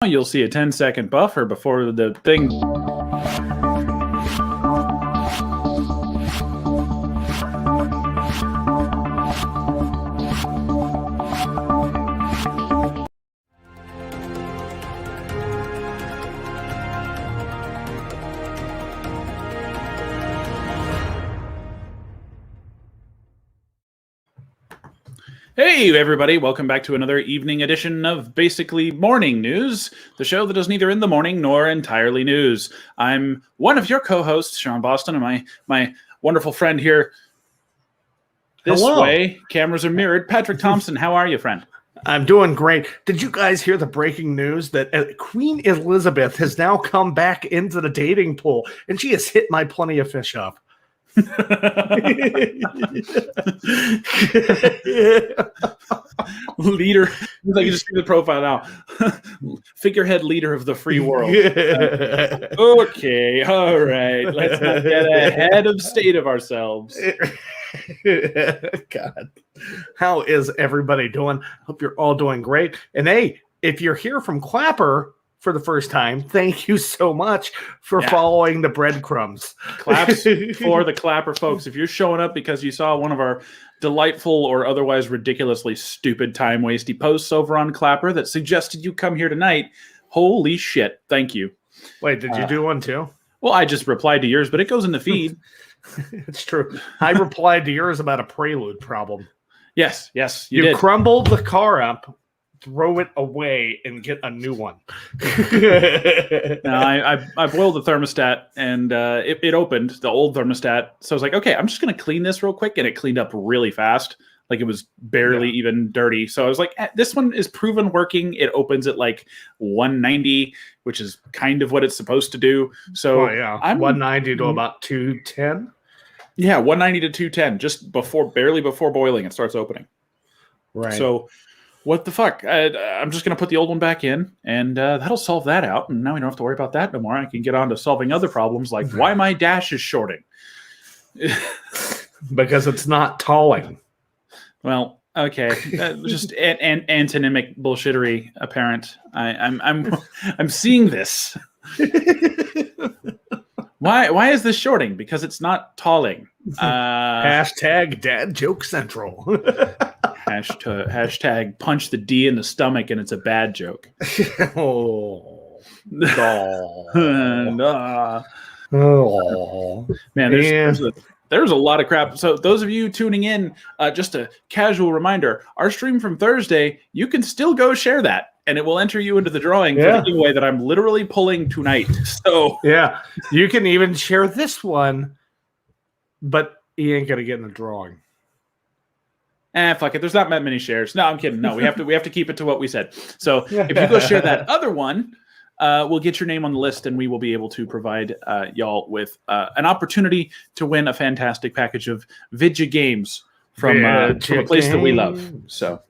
You'll see a 10-second buffer before the thing. Hey, everybody. Welcome back to another evening edition of basically Morning News, the show that is neither in the morning nor entirely news. I'm one of your co-hosts, Sean Boston, and my wonderful friend here this way. Cameras are mirrored. Patrick Thompson, how are you, friend? I'm doing great. Did you guys hear the breaking news that Queen Elizabeth has now come back into the dating pool, and she has hit my Plenty of Fish up? Leader, I can just see the profile now. Figurehead leader of the free world. Okay, all right. Let's not get ahead of state of ourselves. God, how is everybody doing? Hope you're all doing great. And hey, if you're here from Clapper for the first time, thank you so much for following the breadcrumbs. Claps for the Clapper folks. If you're showing up because you saw one of our delightful or otherwise ridiculously stupid time-wasty posts over on Clapper that suggested you come here tonight, holy shit, thank you. Wait, did you do one too? Well, I just replied to yours, but it goes in the feed. It's true. I replied to yours about a Prelude problem. Yes, you did. Crumbled the car up, throw it away, and get a new one. Now, I boiled the thermostat, and it opened, the old thermostat. So I was like, okay, I'm just going to clean this real quick, and it cleaned up really fast. Like, it was barely even dirty. So I was like, this one is proven working. It opens at like 190, which is kind of what it's supposed to do. So I'm 190 to about 210. Yeah, 190 to 210, just barely before boiling, it starts opening. Right. So what the fuck? I'm just going to put the old one back in, and that'll solve that out. And now we don't have to worry about that no more. I can get on to solving other problems, like why my dash is shorting. Because it's not talling. Well, okay, just antonymic bullshittery apparent. I'm seeing this. Why is this shorting? Because it's not talling. Hashtag Dad Joke Central. Hashtag punch the D in the stomach and it's a bad joke. Oh. Man, there's a lot of crap. So those of you tuning in, just a casual reminder, our stream from Thursday, you can still go share that, and it will enter you into the drawing for the giveaway that I'm literally pulling tonight. So yeah, you can even share this one, but he ain't gonna get in the drawing. Fuck it. There's not that many shares. No, I'm kidding. No, we have to keep it to what we said. So if you go share that other one, we'll get your name on the list, and we will be able to provide y'all with an opportunity to win a fantastic package of Vidya games from a place that we love. So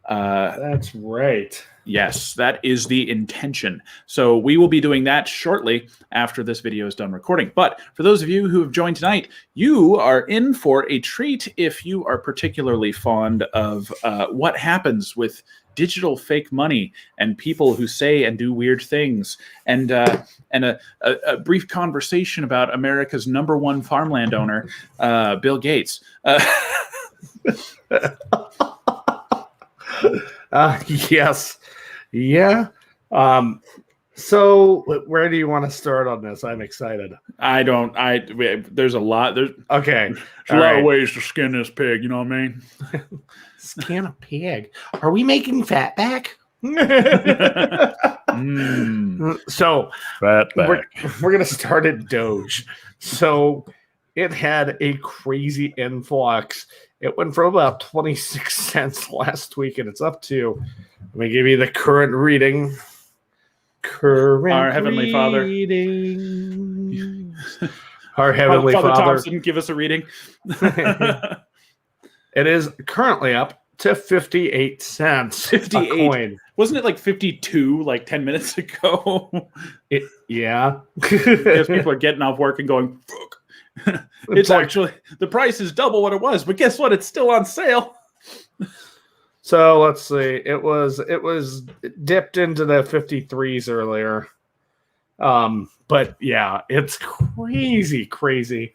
that's right. Yes, that is the intention. So we will be doing that shortly after this video is done recording. But for those of you who have joined tonight, you are in for a treat if you are particularly fond of what happens with digital fake money and people who say and do weird things, and a brief conversation about America's #1 farmland owner, Bill Gates. Yes. Yeah. So where do you want to start on this? I'm excited. There's a lot. There's a lot of ways to skin this pig. You know what I mean? Skin a pig. Are we making fat back? So we're going to start at Doge. So it had a crazy influx. It went from about 26 cents last week, and it's up to, let me give you the current reading. Our Heavenly Father. Our Heavenly Father. Thompson, give us a reading. It is currently up to 58 cents. 58. A coin. Wasn't it like 52 like 10 minutes ago? Yeah. Because people are getting off work and going, fuck. It's actually, the price is double what it was, but guess what? It's still on sale. So let's see. It was dipped into the 53s earlier. But yeah, it's crazy.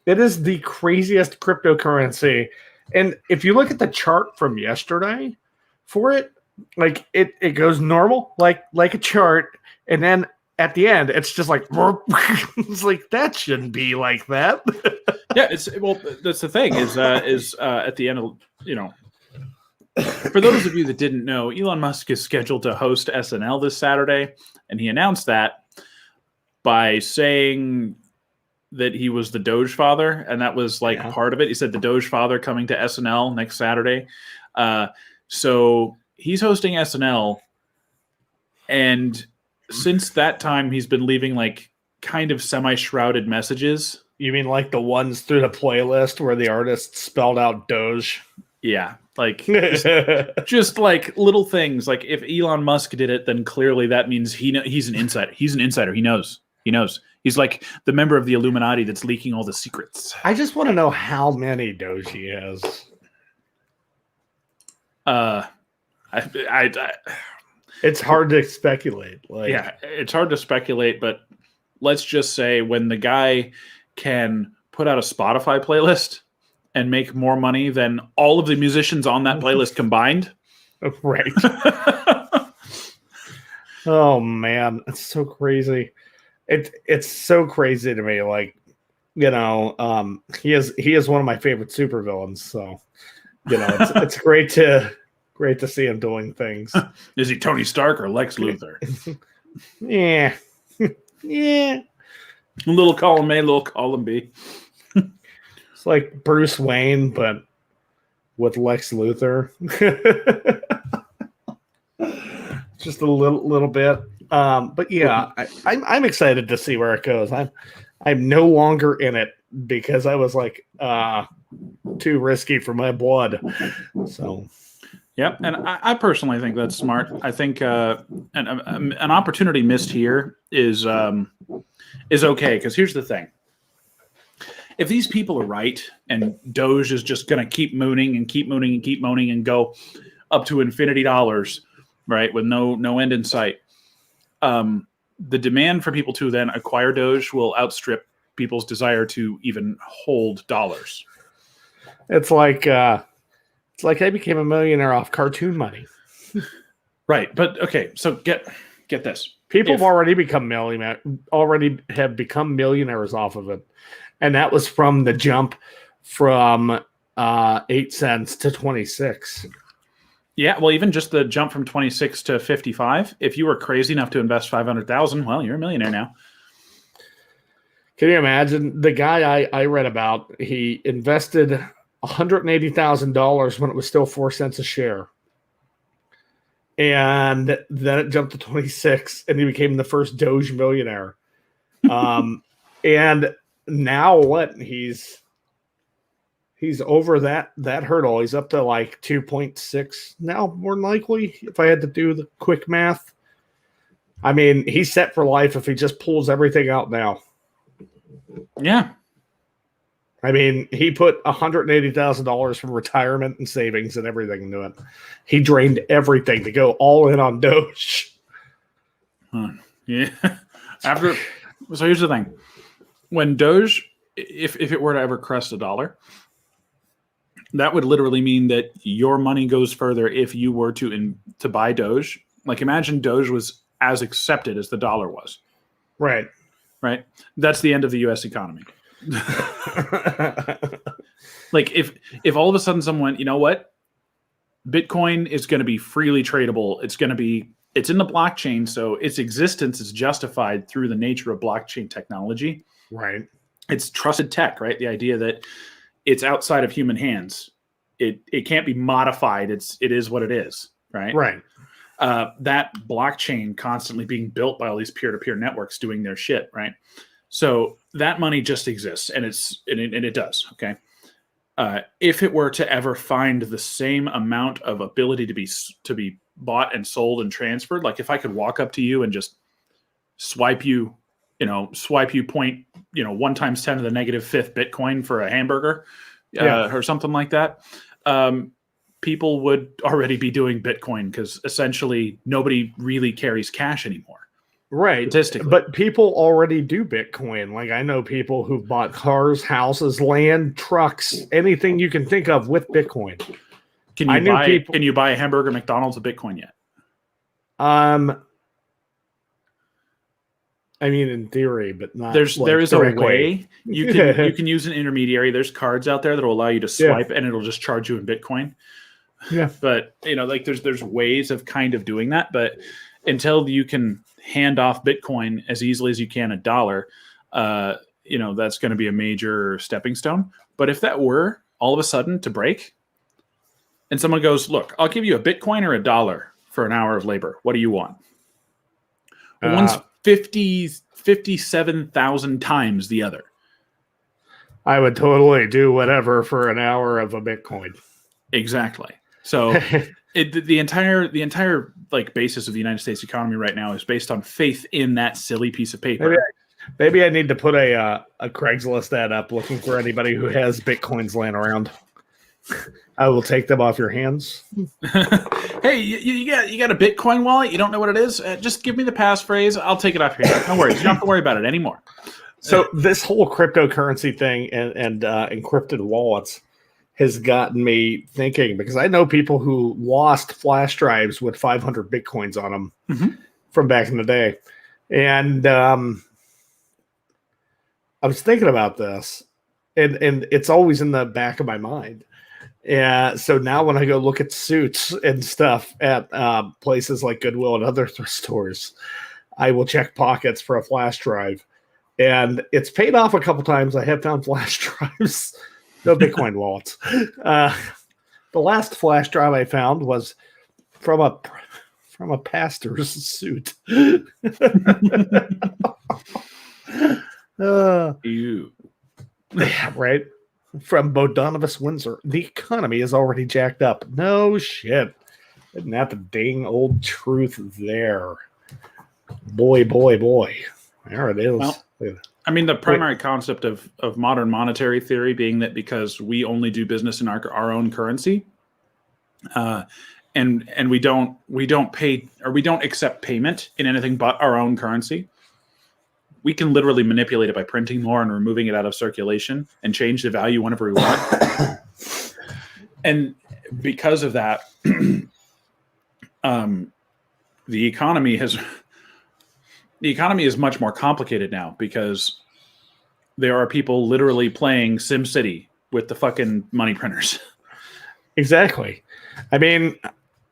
It is the craziest cryptocurrency. And if you look at the chart from yesterday for it, like it goes normal, like a chart, and then at the end, it's just like it's like that shouldn't be like that. Yeah, that's the thing is at the end of for those of you that didn't know, Elon Musk is scheduled to host SNL this Saturday, and he announced that by saying that he was the Doge father, and that was part of it. He said the Doge father coming to SNL next Saturday. So he's hosting SNL, and since that time, he's been leaving kind of semi-shrouded messages. You mean like the ones through the playlist where the artist spelled out Doge? Yeah, just like little things. Like if Elon Musk did it, then clearly that means he's an insider. He's an insider. He knows. He's like the member of the Illuminati that's leaking all the secrets. I just want to know how many Doge he has. It's hard to speculate. Yeah, it's hard to speculate, but let's just say when the guy can put out a Spotify playlist and make more money than all of the musicians on that playlist combined. Right. Oh man, it's so crazy. It's so crazy to me. He is one of my favorite supervillains. So, it's great to see him doing things. Is he Tony Stark or Lex Luthor? Yeah. Yeah. Little column A, little column B. It's like Bruce Wayne, but with Lex Luthor. Just a little bit. But yeah, I'm excited to see where it goes. I'm no longer in it because I was too risky for my blood. So yep, and I personally think that's smart. I think an opportunity missed here is okay, because here's the thing. If these people are right and Doge is just going to keep mooning and go up to infinity dollars, right, with no end in sight, the demand for people to then acquire Doge will outstrip people's desire to even hold dollars. It's like I became a millionaire off cartoon money. Right, but okay, so get this. People have already have become millionaires off of it. And that was from the jump from 8 cents to 26. Yeah, well, even just the jump from 26 to 55. If you were crazy enough to invest 500,000, well, you're a millionaire now. Can you imagine the guy I read about? He invested $180,000 when it was still 4 cents a share, and then it jumped to 26, and he became the first Doge millionaire. And now what? He's over that hurdle. He's up to 2.6 now, more than likely, if I had to do the quick math. I mean, he's set for life if he just pulls everything out now. Yeah. I mean, he put $180,000 from retirement and savings and everything into it. He drained everything to go all in on Doge. Yeah. So here's the thing. When Doge, if it were to ever crest $1, that would literally mean that your money goes further if you were to buy Doge. Imagine Doge was as accepted as the dollar was. Right. Right. That's the end of the U.S. economy. If all of a sudden someone, you know what, Bitcoin is going to be freely tradable. It's in the blockchain, so its existence is justified through the nature of blockchain technology. Right. It's trusted tech, right? The idea that it's outside of human hands. It can't be modified. It is what it is, right? Right. That blockchain constantly being built by all these peer-to-peer networks doing their shit, right? So that money just exists, and it does, okay? If it were to ever find the same amount of ability to be bought and sold and transferred, if I could walk up to you and just swipe you point, 1 times 10 to the -5th Bitcoin for a hamburger, or something like that. people would already be doing Bitcoin because essentially nobody really carries cash anymore. Right. Statistically. But people already do Bitcoin. Like I know people who've bought cars, houses, land, trucks, anything you can think of with Bitcoin. Can you buy a hamburger at McDonald's with Bitcoin yet? I mean, in theory, but not. There is directly. A way you can use an intermediary. There's cards out there that will allow you to swipe, and it'll just charge you in Bitcoin. Yeah, but like there's ways of kind of doing that, but until you can hand off Bitcoin as easily as you can $1, that's going to be a major stepping stone. But if that were all of a sudden to break, and someone goes, "Look, I'll give you a Bitcoin or $1 for an hour of labor. What do you want?" One's 57,000 times the other. I would totally do whatever for an hour of a Bitcoin. Exactly. So the entire like basis of the United States economy right now is based on faith in that silly piece of paper. Maybe I need to put a Craigslist ad up looking for anybody who has Bitcoins laying around. I will take them off your hands. Hey, you got a Bitcoin wallet? You don't know what it is? Just give me the passphrase. I'll take it off your hands. No worries. You don't have to worry about it anymore. So this whole cryptocurrency thing and encrypted wallets has gotten me thinking, because I know people who lost flash drives with 500 Bitcoins on them from back in the day. And I was thinking about this, and it's always in the back of my mind. So now when I go look at suits and stuff at places like Goodwill and other thrift stores, I will check pockets for a flash drive. And it's paid off a couple times. I have found flash drives, no Bitcoin wallets. The last flash drive I found was from a pastor's suit. Ew. Yeah, right. From Bodonavus, Windsor. The economy is already jacked up. No shit. Isn't that the dang old truth there? Boy. There it is. Well, I mean, the primary concept of modern monetary theory being that because we only do business in our own currency, and we don't pay, or we don't accept payment in anything but our own currency, we can literally manipulate it by printing more and removing it out of circulation and change the value whenever we want. And because of that, the economy is much more complicated now, because there are people literally playing SimCity with the fucking money printers. Exactly. I mean,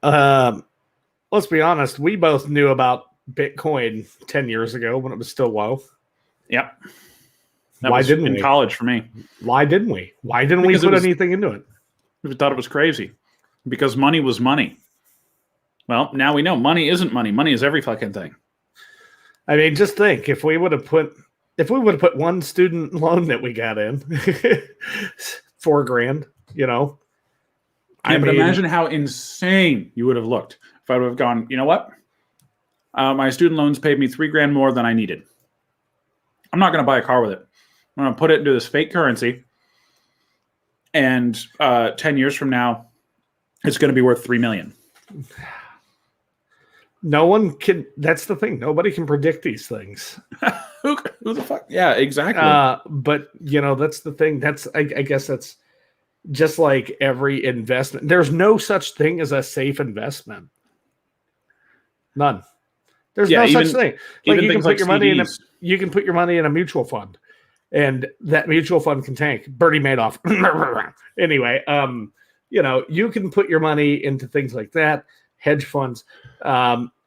let's be honest. We both knew about Bitcoin 10 years ago when it was still low. Yep. Why didn't we? In college for me. Why didn't we? Why didn't we put anything into it? We thought it was crazy. Because money was money. Well, now we know money isn't money. Money is every fucking thing. I mean, just think, if we would have put one student loan that we got in, $4,000, but imagine how insane you would have looked if I would have gone, you know what? My student loans paid me $3,000 more than I needed. I'm not going to buy a car with it. I'm going to put it into this fake currency, and 10 years from now, it's going to be worth $3 million. No one can. That's the thing. Nobody can predict these things. Who the fuck? Yeah, exactly. But that's the thing. I guess that's just like every investment. There's no such thing as a safe investment. None. There's no such thing. Like you can put your money in a mutual fund, and that mutual fund can tank. Bernie Madoff. Anyway, you can put your money into things like that, hedge funds.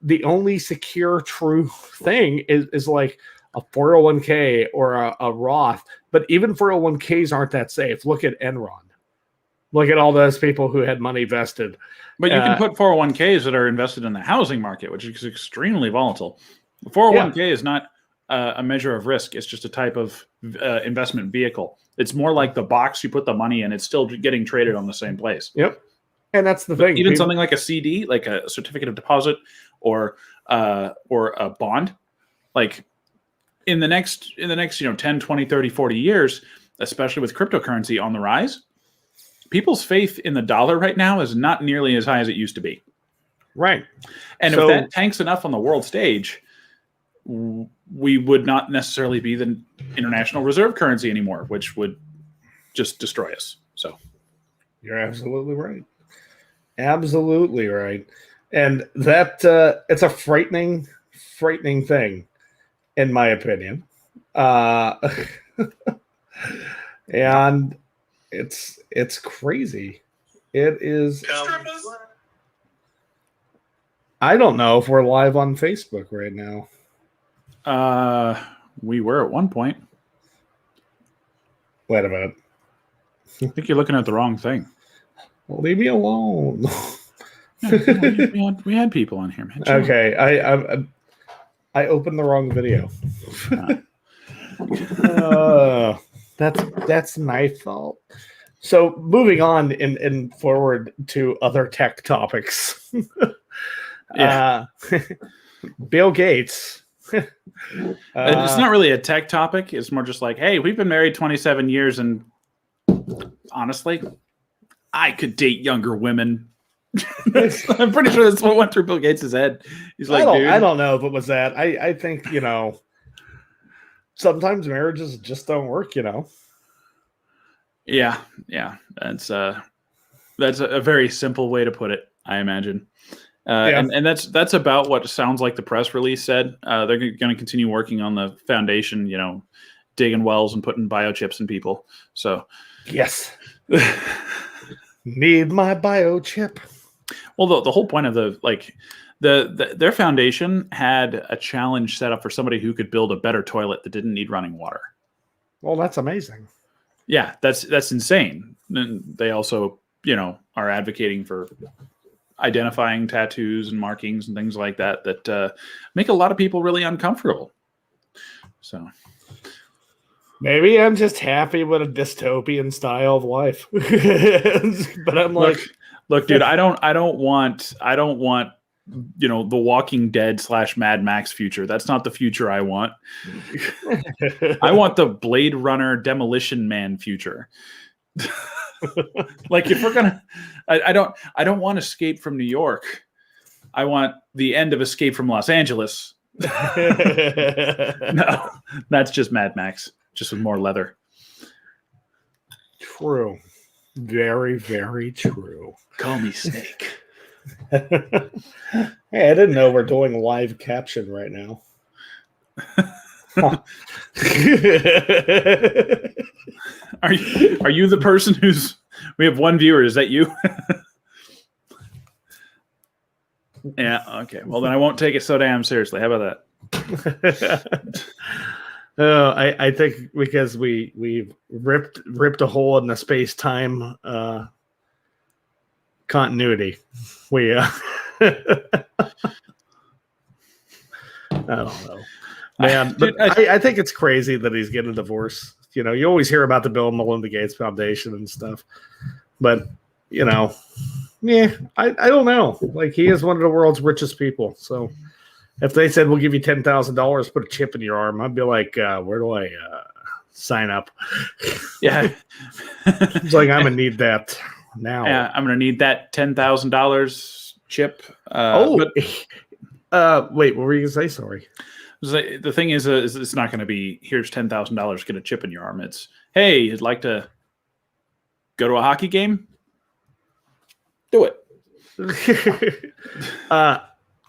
The only secure, true thing is like a 401k or a Roth. But even 401ks aren't that safe. Look at Enron. Look at all those people who had money vested. But you can put 401ks that are invested in the housing market, which is extremely volatile. 401k is not a measure of risk. It's just a type of investment vehicle. It's more like the box you put the money in. It's still getting traded on the same place. Yep. And that's the thing. Even something like a CD, like a certificate of deposit or a bond, like in the next 10, 20, 30, 40 years, especially with cryptocurrency on the rise, people's faith in the dollar right now is not nearly as high as it used to be. Right. And if that tanks enough on the world stage, we would not necessarily be the international reserve currency anymore, which would just destroy us. So you're absolutely right. Absolutely right. And that it's a frightening thing, in my opinion. And it's crazy. It is. I don't know if we're live on Facebook right now. We were at one point. Wait a minute. I think you're looking at the wrong thing. Well, leave me alone. we had people on here, man. Okay, I opened the wrong video. That's my fault. So moving on and forward to other tech topics. Bill Gates. It's not really a tech topic. It's more just like, hey, we've been married 27 years, and honestly, I could date younger women. I'm pretty sure that's what went through Bill Gates' head. He's like, I don't know if it was that. I think, sometimes marriages just don't work, Yeah. That's a very simple way to put it, I imagine. And that's about what sounds like the press release said. They're going to continue working on the foundation, digging wells and putting biochips in people. So yes, need my biochip. Well, the whole point of their foundation had a challenge set up for somebody who could build a better toilet that didn't need running water. Well, that's amazing. Yeah, that's insane. And they also, are advocating for identifying tattoos and markings and things like that make a lot of people really uncomfortable. So maybe I'm just happy with a dystopian style of life. But I'm like, look, dude, I don't want the Walking Dead / Mad Max future. That's not the future I want. I want the Blade Runner Demolition Man future. Like, if we're gonna, I don't want Escape from New York. I want the end of Escape from Los Angeles. No, that's just Mad Max, just with more leather. True. Very, very true. Call me Snake. Hey, I didn't know we're doing live caption right now. Are you the person who's? We have one viewer. Is that you? Yeah. Okay. Well, then I won't take it so damn seriously. How about that? I think because we've ripped a hole in the space-time continuity. We I don't know. Man, but I think it's crazy that he's getting a divorce. You always hear about the Bill and Melinda Gates Foundation and stuff. But, I don't know. Like, he is one of the world's richest people. So if they said, we'll give you $10,000, put a chip in your arm, I'd be like, where do I sign up? Yeah. It's like, I'm going to need that now. Yeah, I'm going to need that $10,000 chip. Wait, what were you going to say? Sorry. The thing is it's not going to be, here's $10,000, get a chip in your arm. It's, hey, you'd like to go to a hockey game? Do it.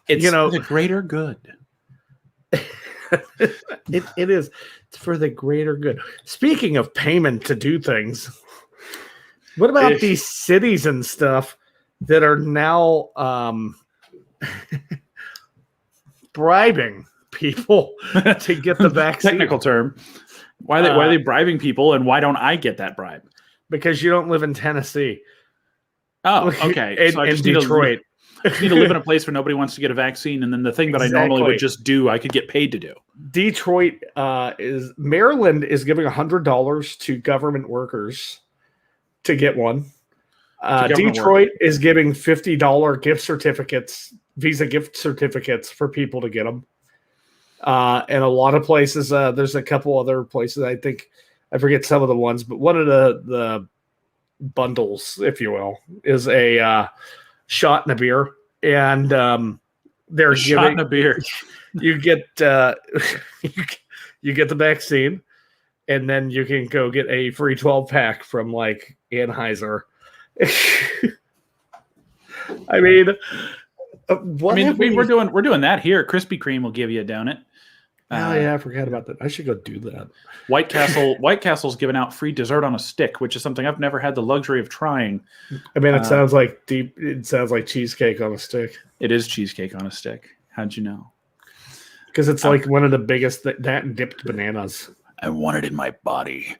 It's for the greater good. It is. It's for the greater good. Speaking of payment to do things, what about these cities and stuff that are now bribing people to get the vaccine? Technical term. Why are they bribing people, and why don't I get that bribe? Because you don't live in Tennessee. Oh, okay. So in Detroit. I just need to live in a place where nobody wants to get a vaccine, and then the thing that I normally would just do, I could get paid to do. Detroit Maryland is giving $100 to government workers to get one. Detroit is giving $50 gift certificates, Visa gift certificates for people to get them. And a lot of places, there's a couple other places. I think I forget some of the ones, but one of the bundles, if you will, is a shot and a beer, and they're shot and a beer. You get you get the vaccine, and then you can go get a free 12-pack from like Anheuser. I mean, we're doing that here. Krispy Kreme will give you a donut. Oh yeah, I forgot about that. I should go do that. White Castle's giving out free dessert on a stick, which is something I've never had the luxury of trying. I mean, it sounds like It sounds like cheesecake on a stick. It is cheesecake on a stick. How'd you know? Because it's like one of the biggest that and dipped bananas. I want it in my body.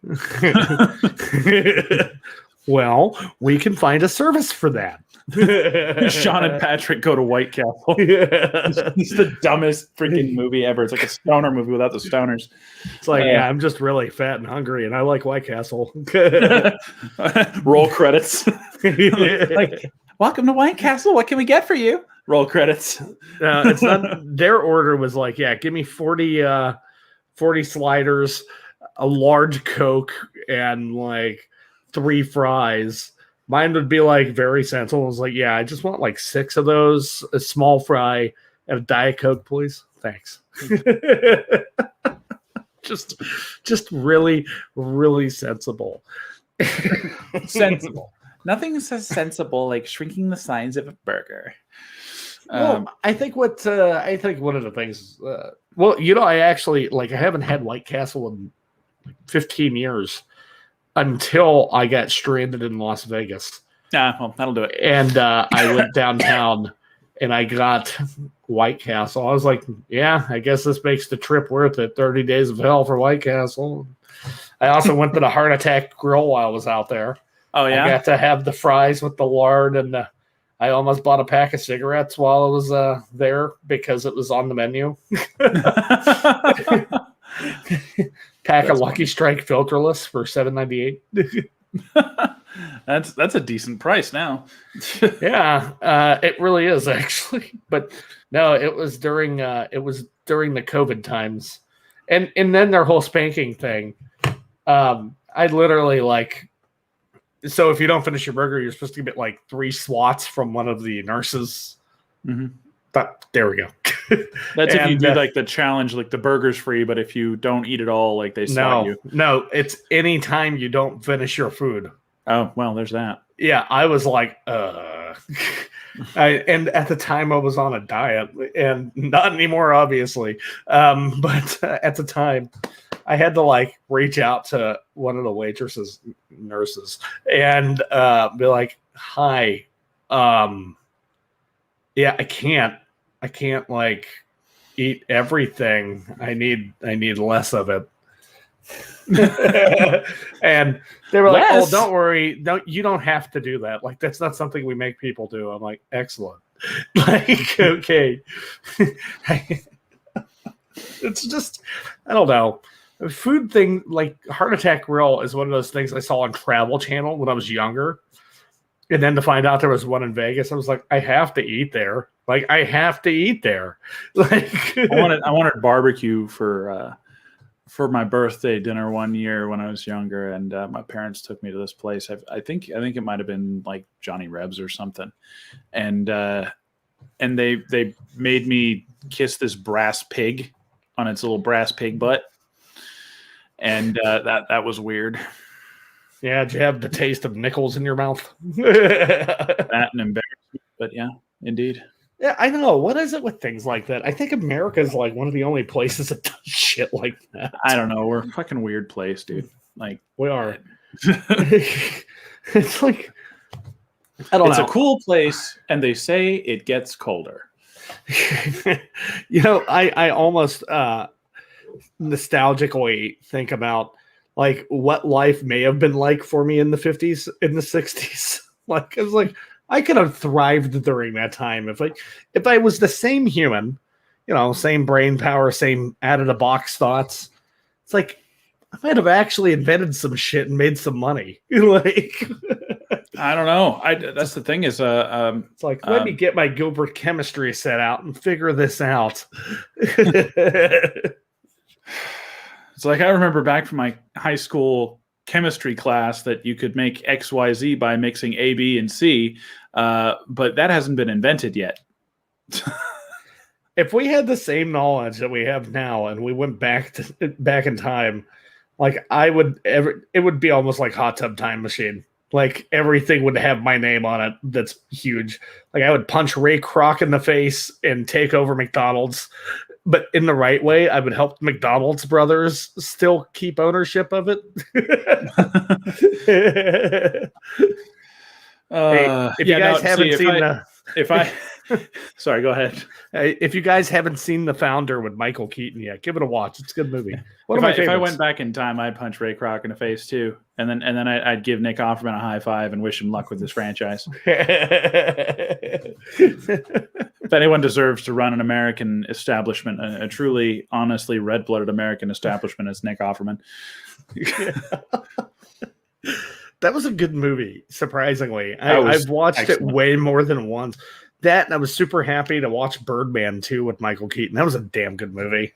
Well, we can find a service for that. Sean and Patrick go to White Castle. It's the dumbest freaking movie ever. It's like a stoner movie without the stoners. It's like, yeah, I'm just really fat and hungry, and I like White Castle. Roll credits. Like, welcome to White Castle. What can we get for you? Roll credits. It's not. Their order was like, yeah, give me 40 sliders, a large Coke, and like 3 fries. Mine would be like very sensible. I was like, yeah, I just want like 6 of those, a small fry, and a Diet Coke, please. Thanks. just really, really sensible. Sensible. Nothing says sensible like shrinking the size of a burger. Well, I think one of the things. I actually I haven't had White Castle in 15 years. Until I got stranded in Las Vegas. Well, that'll do it. And I went downtown and I got White Castle. I was like, yeah, I guess this makes the trip worth it. 30 days of hell for White Castle. I also went to the Heart Attack Grill while I was out there. Oh, yeah? I got to have the fries with the lard, and I almost bought a pack of cigarettes while I was there because it was on the menu. Pack of Lucky Strike filterless for $7.98. That's a decent price now. Yeah, it really is actually. But no, it was during the COVID times, and then their whole spanking thing. I literally so if you don't finish your burger, you're supposed to get like 3 swats from one of the nurses. Mm-hmm. But there we go. That's if you do like the challenge, like the burger's free, but if you don't eat it all, like they slot you. No, it's any time you don't finish your food. Oh, well, there's that. Yeah, I was like, and at the time I was on a diet, and not anymore, obviously. But at the time, I had to reach out to one of the nurses, and be like, "Hi, yeah, I can't eat everything. I need less of it." And they were like, "Oh, don't worry. You don't have to do that. Like, that's not something we make people do." I'm like, "Excellent." Okay. It's just, I don't know. A food thing like Heart Attack Grill is one of those things I saw on Travel Channel when I was younger. And then to find out there was one in Vegas, I was like, I have to eat there. I have to eat there. I wanted barbecue for my birthday dinner one year when I was younger, and my parents took me to this place. I think it might have been like Johnny Reb's or something, and they made me kiss this brass pig on its little brass pig butt, and that was weird. Yeah, did you have the taste of nickels in your mouth? That and embarrassment, but yeah, indeed. Yeah, I know. What is it with things like that? I think America is like one of the only places that does shit like that. I don't know. We're a fucking weird place, dude. Like, we are. It's like, I don't know. It's a cool place, and they say it gets colder. I almost nostalgically think about like what life may have been like for me in the 50s, in the 60s. Like, I was like, I could have thrived during that time if I was the same human, same brain power, same out of the box thoughts. It's like I might have actually invented some shit and made some money. I don't know. That's the thing is, it's like, let me get my Gilbert chemistry set out and figure this out. It's like I remember back from my high school chemistry class that you could make XYZ by mixing A, B, and C, but that hasn't been invented yet. If we had the same knowledge that we have now and we went back in time, like it would be almost like Hot Tub Time Machine. Like everything would have my name on it. That's huge. Like I would punch Ray Kroc in the face and take over McDonald's, but in the right way. I would help McDonald's brothers still keep ownership of it. If you guys haven't seen sorry, go ahead. If you guys haven't seen The Founder with Michael Keaton yet, give it a watch. It's a good movie. If I went back in time, I'd punch Ray Kroc in the face too, and then I'd give Nick Offerman a high five and wish him luck with his franchise. If anyone deserves to run an American establishment, a truly, honestly red-blooded American establishment, it's Nick Offerman. That was a good movie, surprisingly. I've watched it way more than once. That, and I was super happy to watch Birdman, too, with Michael Keaton. That was a damn good movie.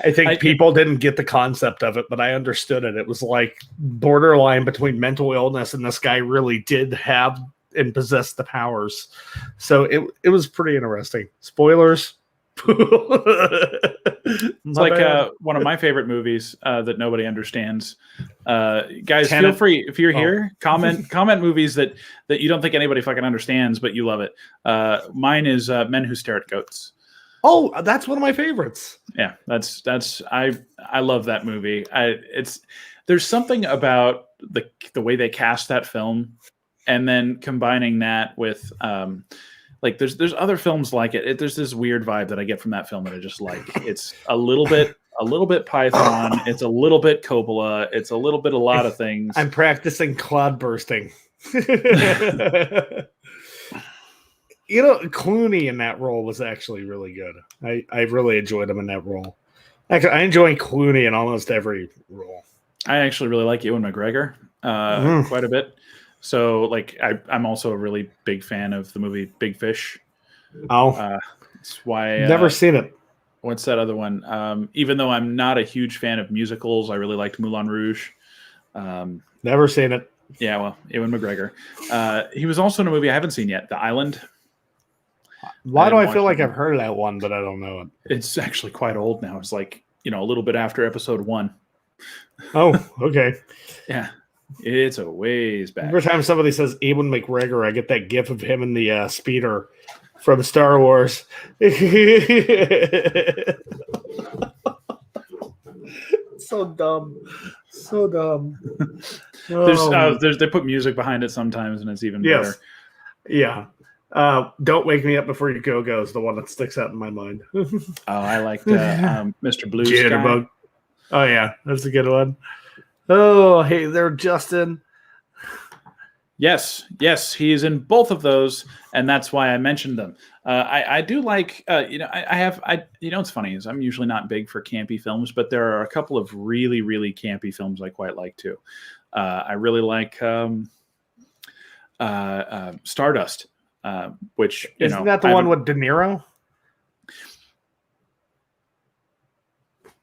I think people didn't get the concept of it, but I understood it. It was like borderline between mental illness, and this guy really did have and possess the powers. So it was pretty interesting. Spoilers. It's like one of my favorite movies that nobody understands. Guys, feel free if you're here, comment movies that you don't think anybody fucking understands, but you love it. Mine is Men Who Stare at Goats. Oh, that's one of my favorites. Yeah, that's I love that movie. There's something about the way they cast that film, and then combining that with like there's other films like it. There's this weird vibe that I get from that film that I just like. It's a little bit Python. It's a little bit Coppola. It's a little bit a lot of things. I'm practicing cloud bursting. You know, Clooney in that role was actually really good. I really enjoyed him in that role. Actually, I enjoy Clooney in almost every role. I actually really like Ewan McGregor quite a bit. So, like, I'm also a really big fan of the movie Big Fish. Oh, that's why never seen it. What's that other one? Even though I'm not a huge fan of musicals, I really liked Moulin Rouge. Never seen it. Yeah, well, Ewan McGregor. He was also in a movie I haven't seen yet, The Island. Why do I feel like I've heard of that one, but I don't know it? It's actually quite old now. It's like, a little bit after episode 1. Oh, okay. Yeah. It's a ways back. Every time somebody says Ewan McGregor, I get that gif of him in the speeder from Star Wars. So dumb. So dumb. They put music behind it sometimes, and it's even better. Yeah. Don't Wake Me Up Before You Go is the one that sticks out in my mind. I like Mr. Blue Sky. Oh, yeah. That's a good one. Oh, hey there, Justin. Yes, he is in both of those, and that's why I mentioned them. I do like, it's funny is I'm usually not big for campy films, but there are a couple of really, really campy films I quite like too. I really like Stardust, which isn't that the one with De Niro?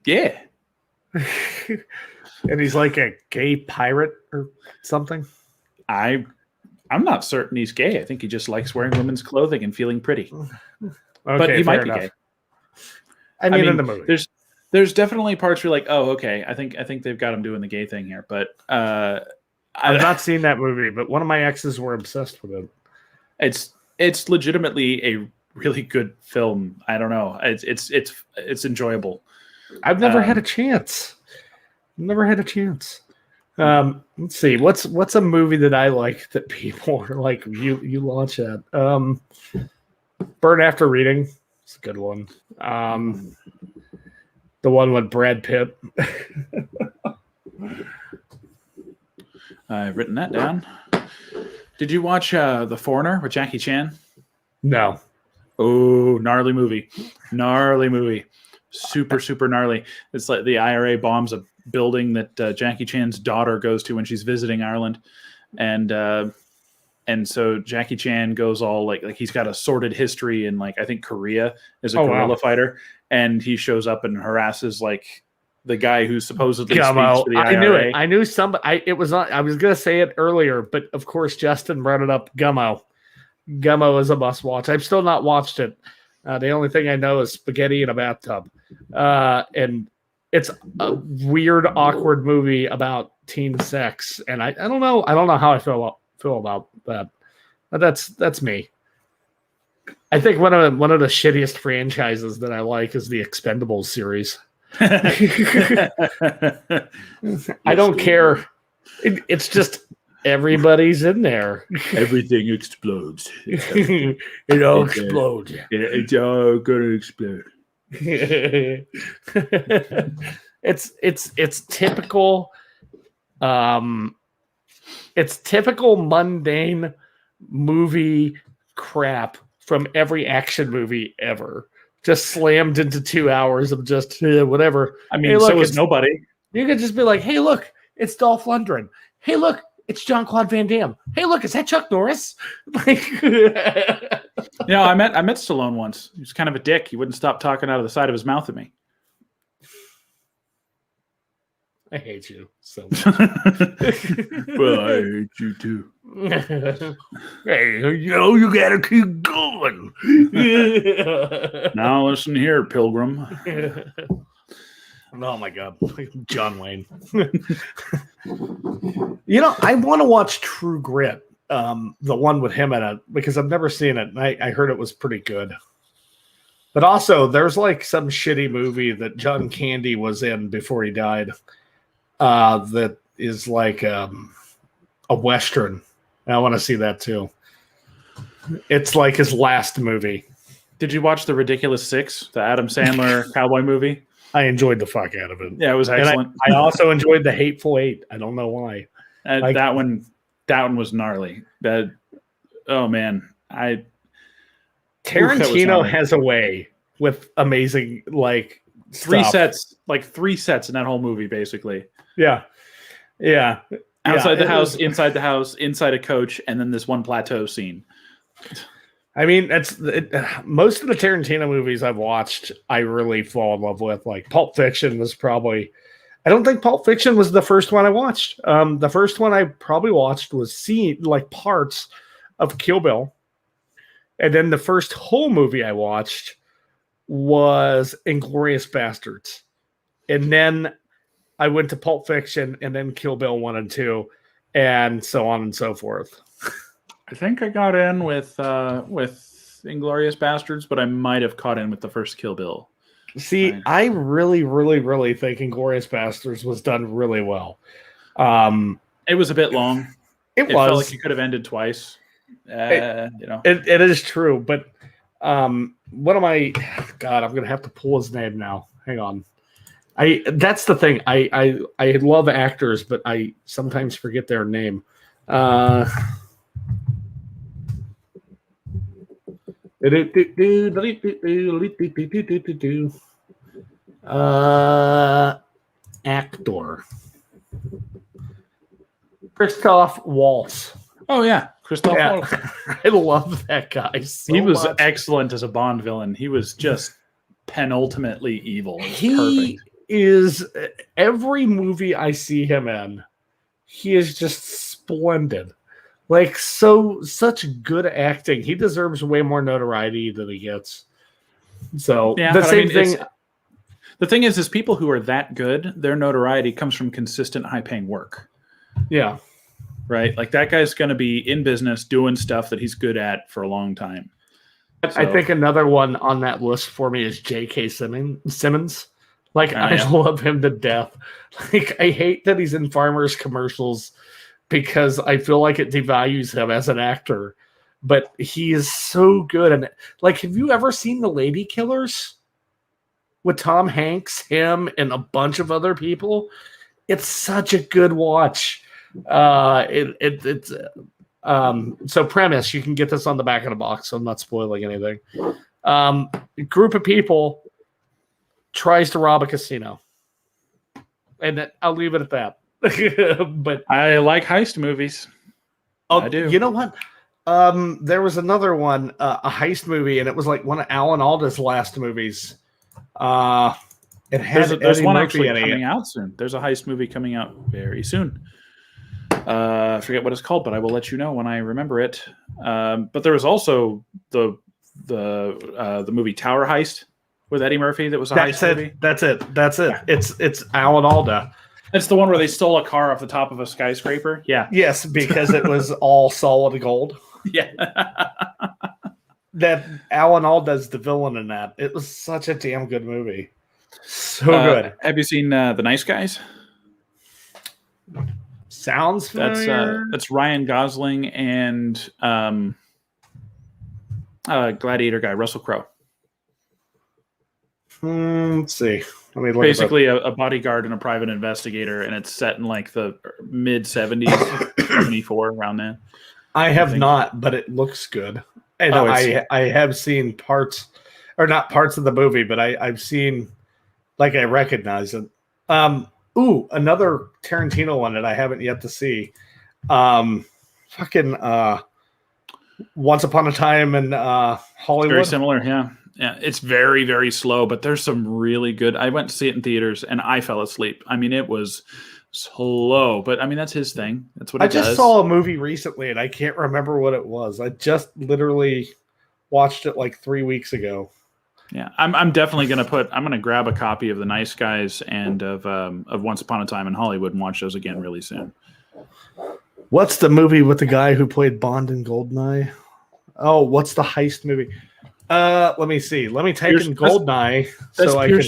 Yeah. And he's like a gay pirate or something. I'm not certain he's gay. I think he just likes wearing women's clothing and feeling pretty. Okay, but he might be gay. I mean, in the movie, there's definitely parts where you're like, oh, okay, I think they've got him doing the gay thing here. But I've not seen that movie, but one of my exes were obsessed with it. It's legitimately a really good film. I don't know. It's enjoyable. I've never had a chance. Let's see. What's a movie that I like that people are like you launch at? Burn After Reading. It's a good one. The one with Brad Pitt. I've written that down. Did you watch The Foreigner with Jackie Chan? No. Oh, gnarly movie. Super, super gnarly. It's like the IRA bombs a building that Jackie Chan's daughter goes to when she's visiting Ireland. And so Jackie Chan goes all like he's got a sordid history in I think Korea as a guerrilla fighter. And he shows up and harasses the guy who supposedly Gummo. speaks for the IRA. I knew it. I knew somebody. It was not. I was gonna say it earlier, but of course Justin brought it up. Gummo. Gummo is a must watch. I've still not watched it. The only thing I know is spaghetti in a bathtub, and it's a weird, awkward movie about teen sex. And I don't know. I don't know how I feel about that. But that's me. I think one of the shittiest franchises that I like is the Expendables series. I don't care. It's just everybody's in there. Everything explodes. It all explodes. It's all gonna explode. It's typical. It's typical mundane movie crap from every action movie ever. Just slammed into 2 hours of just whatever. I mean, hey, look, so is nobody. You could just be like, hey, look, it's Dolph Lundgren. Hey, look, it's Jean-Claude Van Damme. Hey, look, is that Chuck Norris? Like, I met Stallone once. He was kind of a dick. He wouldn't stop talking out of the side of his mouth at me. I hate you so much. Well, I hate you too. Hey, you gotta keep going. Now listen here, Pilgrim. Oh my God, John Wayne. I want to watch True Grit, the one with him in it, because I've never seen it. And I heard it was pretty good. But also, there's like some shitty movie that John Candy was in before he died. That is like a Western. And I want to see that too. It's like his last movie. Did you watch The Ridiculous Six, the Adam Sandler cowboy movie? I enjoyed the fuck out of it. Yeah, it was excellent. I also enjoyed The Hateful Eight. I don't know why. That one was gnarly. Oh man, Tarantino has a way with amazing three sets in that whole movie, basically. Yeah. Outside the house, inside the house, inside a coach, and then this one plateau scene. I mean, most of the Tarantino movies I've watched, I really fall in love with. Like Pulp Fiction was probably. I don't think Pulp Fiction was the first one I watched. The first one I probably watched was parts of Kill Bill, and then the first whole movie I watched was Inglourious Bastards, and then I went to Pulp Fiction, and then Kill Bill 1 and 2, and so on and so forth. I think I got in with Inglourious Bastards, but I might have caught in with the first Kill Bill. See, I really, really, really think Inglourious Bastards was done really well. It was a bit long. It felt like you could have ended twice. It is true, but what am I? God, I'm going to have to pull his name now. Hang on. That's the thing. I love actors, but I sometimes forget their name. Actor Christoph Waltz. Oh yeah, Christoph Waltz. I love that guy so He was much. excellent as a Bond villain. He was just penultimately evil. He is every movie I see him in. He is just splendid. Like such good acting. He deserves way more notoriety than he gets. So yeah, the same thing. The thing is people who are that good, their notoriety comes from consistent, high-paying work. Yeah. Right? Like that guy's going to be in business doing stuff that he's good at for a long time. So, I think another one on that list for me is J.K. Simmons. Like, I love him to death. Like, I hate that he's in Farmers commercials because I feel like it devalues him as an actor. But he is so good. And like, have you ever seen The Lady Killers? With Tom Hanks, him, and a bunch of other people? It's such a good watch. So premise, you can get this on the back of the box, so I'm not spoiling anything. A group of people tries to rob a casino. And I'll leave it at that. But I like heist movies. I do. You know what? There was another one, a heist movie, and it was like one of Alan Alda's last movies. It has there's Eddie one Murphy actually in it. coming out soon. There's a heist movie coming out very soon. I forget what it's called, but I will let you know when I remember it. But there was also the movie Tower Heist with Eddie Murphy. That was a heist movie. That's it. Yeah. It's Alan Alda. It's the one where they stole a car off the top of a skyscraper. Yeah. Yes, because it was all solid gold. Yeah. That Alan Alda's the villain in that. It was such a damn good movie. So good. Have you seen The Nice Guys? Sounds familiar. That's Ryan Gosling and Gladiator guy Russell Crowe. Let's see. Let me look. Basically, a bodyguard and a private investigator, and it's set in like the mid 70s, 74, around then. I have not, but it looks good. And I have seen parts, or not parts of the movie, but I've seen, like, I recognize it. Another Tarantino one that I haven't yet to see. Once Upon a Time in Hollywood. Very similar, yeah. Yeah, it's very, very slow, but there's some really good. I went to see it in theaters, and I fell asleep. I mean, it was slow, but I mean, that's his thing. That's what he does. I just saw a movie recently, and I can't remember what it was. I just literally watched it like 3 weeks ago. Yeah, I'm definitely gonna grab a copy of The Nice Guys and of Once Upon a Time in Hollywood and watch those again really soon. What's the movie with the guy who played Bond in Goldeneye? Oh, what's the heist movie? Let me see. Let me type in Goldeneye so I can.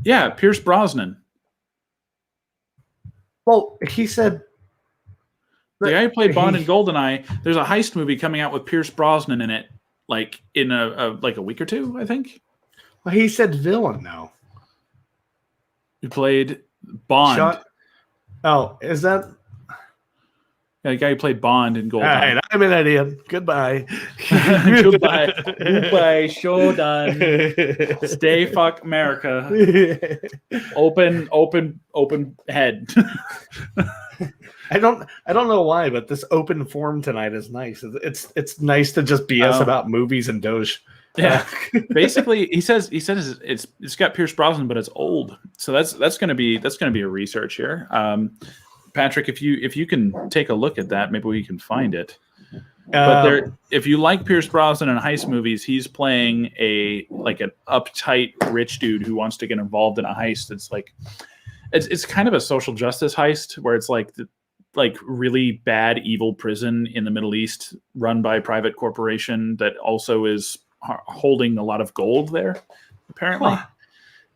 Yeah, Pierce Brosnan. Well, he said the guy who played Bond in Goldeneye. There's a heist movie coming out with Pierce Brosnan in it, like in a week or two, I think. Well, he said villain now. He played Bond. Is that? Yeah, the guy who played Bond in Goldeneye. All right, I'm an idiot. Goodbye. Goodbye. Goodbye. Show done. Stay fuck America. Open head. I don't know why, but this open form tonight is nice. It's nice to just BS about movies and Doge. Yeah. Basically, he says it's got Pierce Brosnan, but it's old. So that's gonna be a research here. Patrick, if you can take a look at that, maybe we can find it. But if you like Pierce Brosnan in heist movies, he's playing an uptight rich dude who wants to get involved in a heist. It's kind of a social justice heist where it's like really bad evil prison in the Middle East run by a private corporation that also is holding a lot of gold there, apparently. Huh.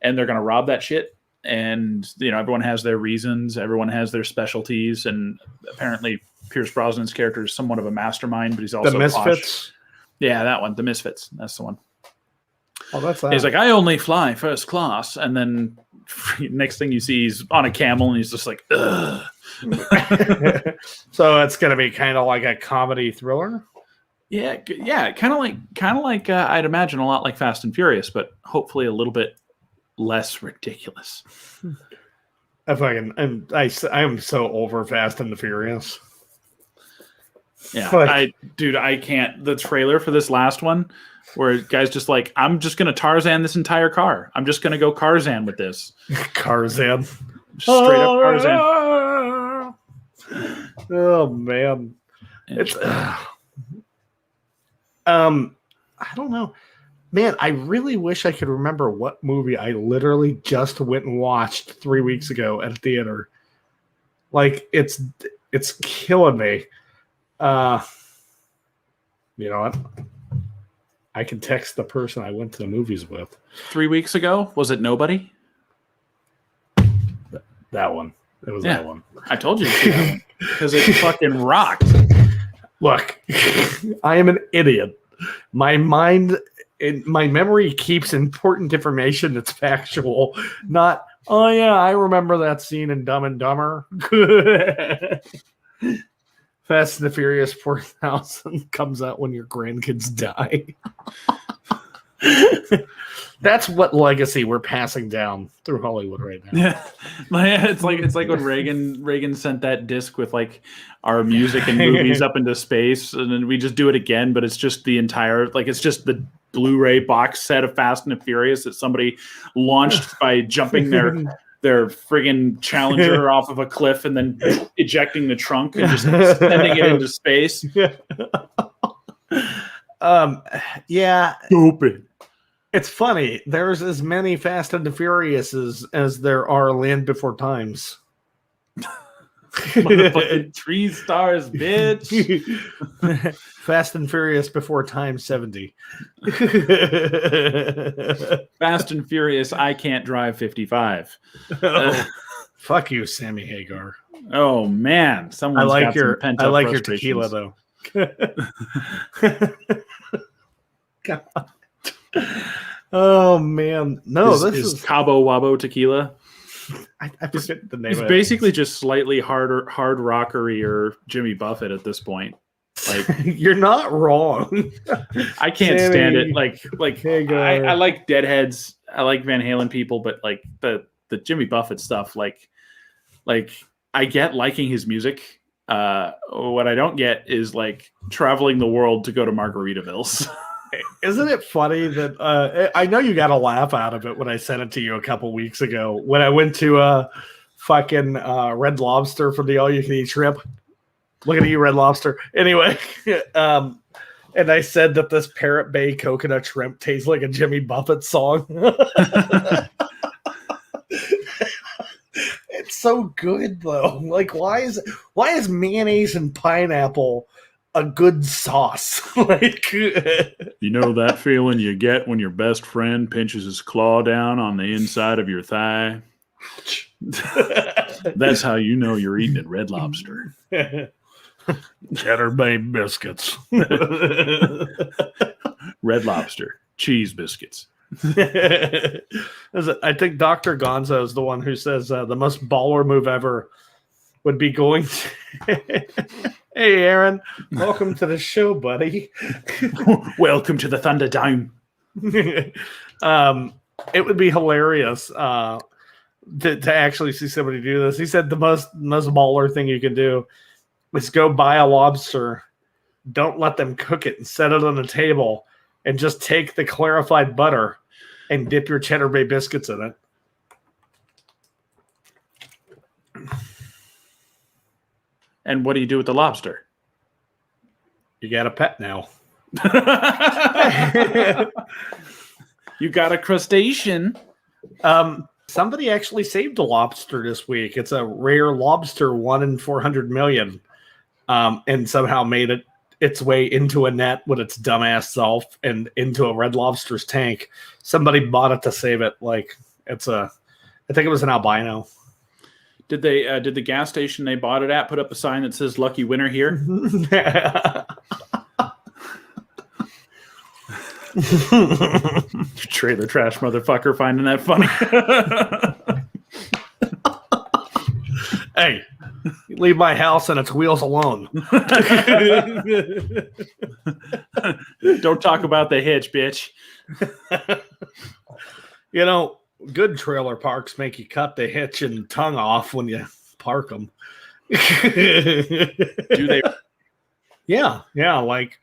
And they're going to rob that shit. And, everyone has their reasons. Everyone has their specialties. And apparently Pierce Brosnan's character is somewhat of a mastermind, but he's also The Misfits? Posh. Yeah, that one. The Misfits. That's the one. Oh, that's that. He's like, I only fly first class. And then next thing you see, he's on a camel and he's just like, ugh. So it's going to be kind of like a comedy thriller? Yeah. Kind of like I'd imagine a lot like Fast and Furious, but hopefully a little bit less ridiculous. I am so over Fast and the Furious. Yeah, I can't. The trailer for this last one, where guy's just like, I'm just gonna Tarzan this entire car. I'm just gonna go Carzan with this. Carzan, straight up Carzan. Oh man, it's. I don't know. Man, I really wish I could remember what movie I literally just went and watched 3 weeks ago at a theater. Like, it's killing me. You know what? I can text the person I went to the movies with. 3 weeks ago? Was it Nobody? That one. It was that one. I told you to see that one. Because it fucking rocked. Look, I am an idiot. My memory keeps important information that's factual, not, oh yeah, I remember that scene in Dumb and Dumber. Fast and the Furious 4000 comes out when your grandkids die. That's what legacy we're passing down through Hollywood right now. Yeah, it's like when Reagan sent that disc with like our music and movies up into space, and then we just do it again, but it's just the entire it's just the Blu-ray box set of Fast and Furious that somebody launched by jumping their friggin' Challenger off of a cliff and then ejecting the trunk and just sending it into space. Yeah. Stupid. It's funny. There's as many Fast and the Furious as there are Land Before Times. Motherfucking 3 stars, bitch. Fast and Furious Before Time 70. Fast and Furious, I can't drive 55. Fuck you, Sammy Hagar. Oh man, I like your tequila though. God. Oh man, no, this is Cabo Wabo tequila. I forget the name. It's basically just slightly hard rockery or Jimmy Buffett at this point. Like you're not wrong. I can't stand it. Like I like Deadheads. I like Van Halen people, but like the Jimmy Buffett stuff, like I get liking his music. What I don't get is like traveling the world to go to Margaritavilles. Isn't it funny that I know you got a laugh out of it when I sent it to you a couple weeks ago when I went to fucking Red Lobster for the all-you-can-eat shrimp. Look at you, Red Lobster. Anyway, and I said that this Parrot Bay coconut shrimp tastes like a Jimmy Buffett song. It's so good though. Like, why is mayonnaise and pineapple a good sauce? Like, you know that feeling you get when your best friend pinches his claw down on the inside of your thigh? That's how you know you're eating at Red Lobster. Cheddar Bay biscuits. Red Lobster cheese biscuits. I think Dr. Gonzo is the one who says the most baller move ever would be going to Hey Aaron, welcome to the show, buddy. Welcome to the Thunderdome. It would be hilarious to actually see somebody do this. He said the most baller thing you can do is go buy a lobster, don't let them cook it, and set it on a table, and just take the clarified butter and dip your Cheddar Bay biscuits in it. And what do you do with the lobster? You got a pet now. You got a crustacean. Somebody actually saved a lobster this week. It's a rare lobster, 1 in 400 million, and somehow made its way into a net with its dumbass self and into a Red Lobster's tank. Somebody bought it to save it. Like I think it was an albino. Did the gas station they bought it at put up a sign that says "Lucky Winner" here? Trailer trash motherfucker finding that funny. Hey, leave my house and its wheels alone. Don't talk about the hitch, bitch. You know, good trailer parks make you cut the hitch and tongue off when you park them. Do they? Yeah. Like,